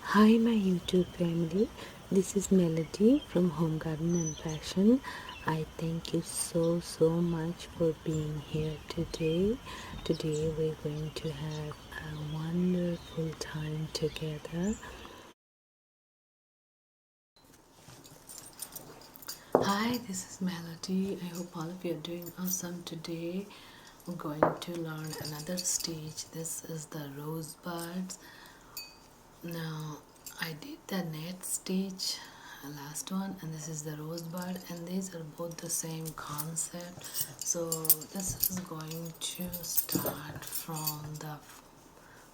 Hi my YouTube family, this is Melody from Home Garden and Fashion. I thank you so much for being here today. Today we're going to have a wonderful time together. Hi, this is Melody. I hope all of you are doing awesome today. We're going to learn another stitch. This is the rosebuds. Now I did the net stitch last one, and this is the rosebud, and these are both the same concept. So this is going to start from the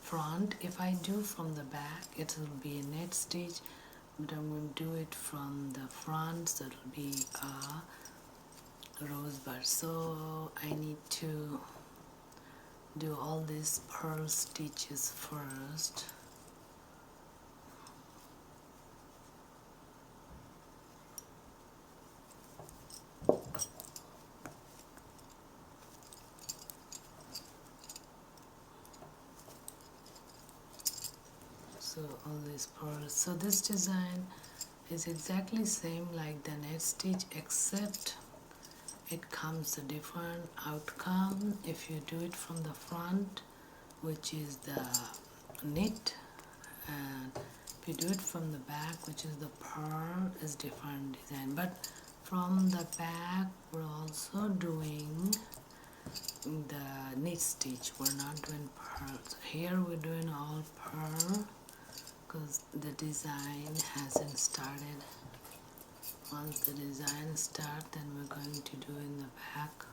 front. If I do from the back, it will be a net stitch, but I'm going to do it from the front, so it will be a rosebud. So I need to do all these purl stitches first. So all these pearls. So this design is exactly same like the net stitch, except it comes a different outcome if you do it from the front, which is the knit, and if you do it from the back, which is the pearl, is different design. But from the back we're also doing the knit stitch, we're not doing pearls. Here we're doing all pearl because the design hasn't started. Once the design starts, then we're going to do in the back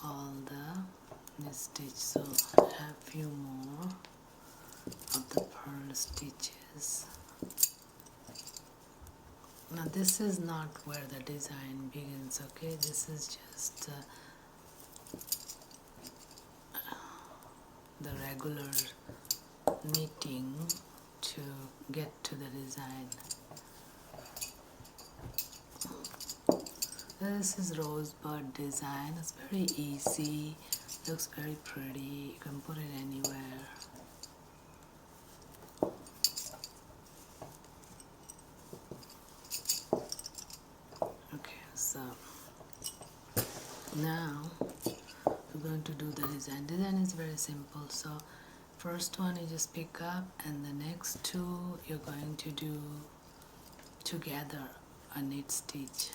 all the knit stitch. So I have few more of the pearl stitches. Now this is not where the design begins, okay? This is just the regular knitting to get to the design. This is rosebud design. It's very easy, looks very pretty. You can put it anywhere. Okay, so now we're going to do the design. Design is very simple. So first one you just pick up, and the next two you're going to do together a knit stitch.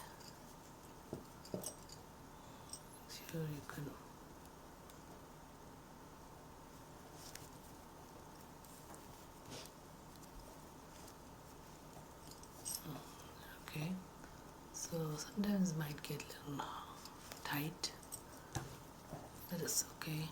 Sure, you can. Okay, so sometimes it might get a little tight, but it's okay.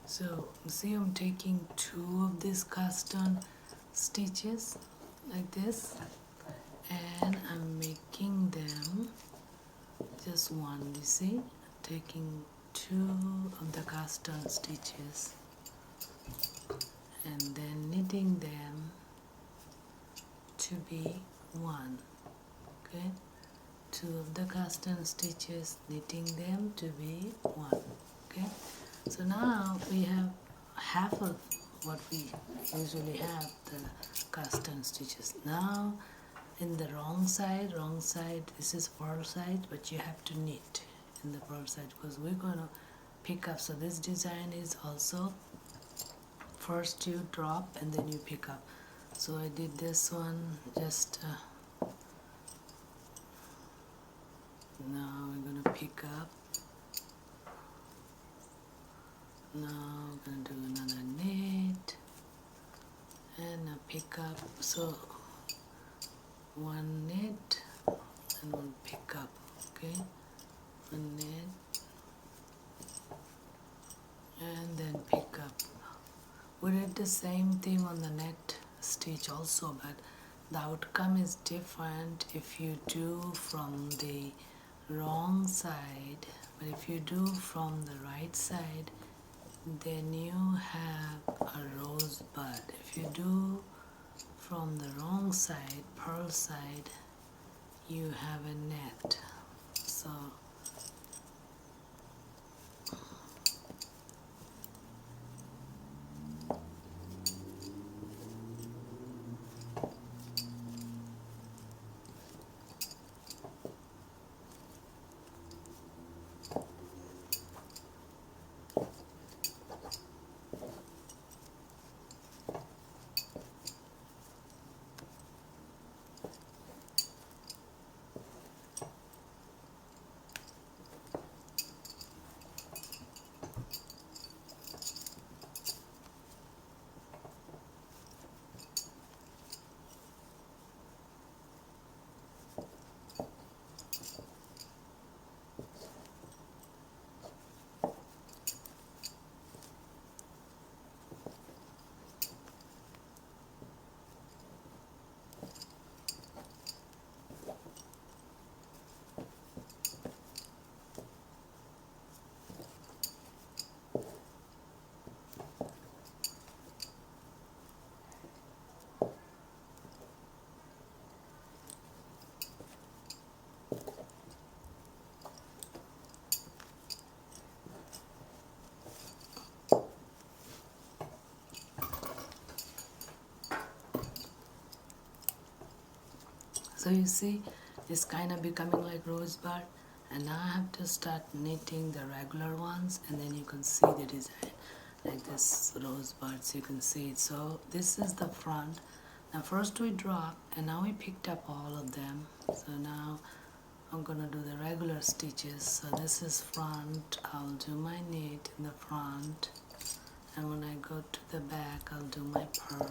So see, I'm taking two of these cast on stitches like this, and I'm making them just one. You see, taking two of the cast on stitches and then knitting them to be one. Okay, two of the cast on stitches, knitting them to be one. Okay, so now we have half of what we usually have, the cast on stitches. Now in the wrong side, this is purl side, but you have to knit in the purl side because we're going to pick up. So this design is also first you drop and then you pick up. So I did this one just Now we're going to pick up. Now we're going to do another knit and a pick up. So one knit and one pick up. Okay, one knit and then pick up. We did the same thing on the next stitch also, but the outcome is different if you do from the wrong side. But if you do from the right side, then you have a rose bud. If you do from the wrong side, pearl side, you have a net. So you see, it's kind of becoming like rosebud, and now I have to start knitting the regular ones, and then you can see the design like this rosebud, so you can see it. So this is the front. Now first we dropped, and now we picked up all of them. So now I'm gonna do the regular stitches. So this is front. I'll do my knit in the front, and when I go to the back, I'll do my purl.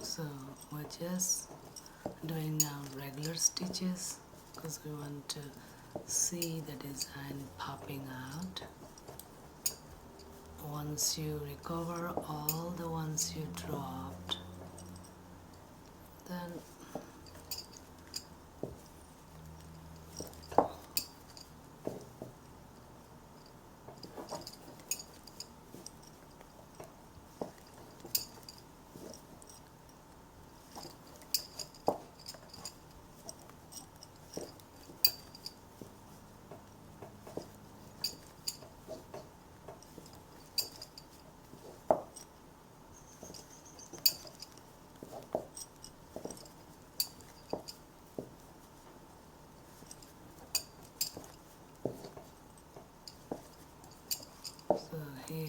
So we're just doing now regular stitches because we want to see the design popping out. Once you recover all the ones you dropped, then so here.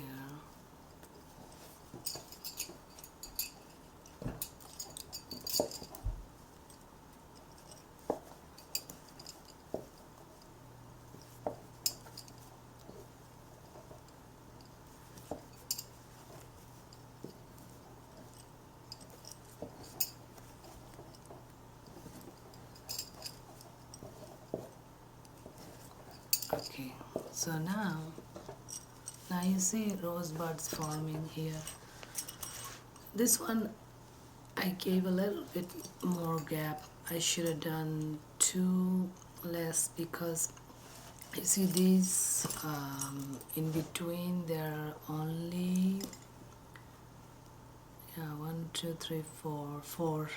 Okay, so now you see rosebuds forming here. This one I gave a little bit more gap. I should have done two less because you see these in between there are only 1, 2, 3, 4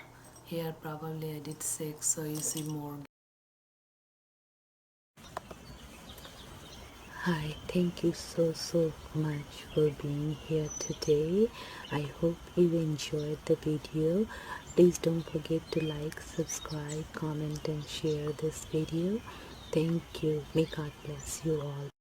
here. Probably I did 6, so you see more. Hi, thank you so much for being here today. I hope you enjoyed the video. Please don't forget to like, subscribe, comment and share this video. Thank you. May God bless you all.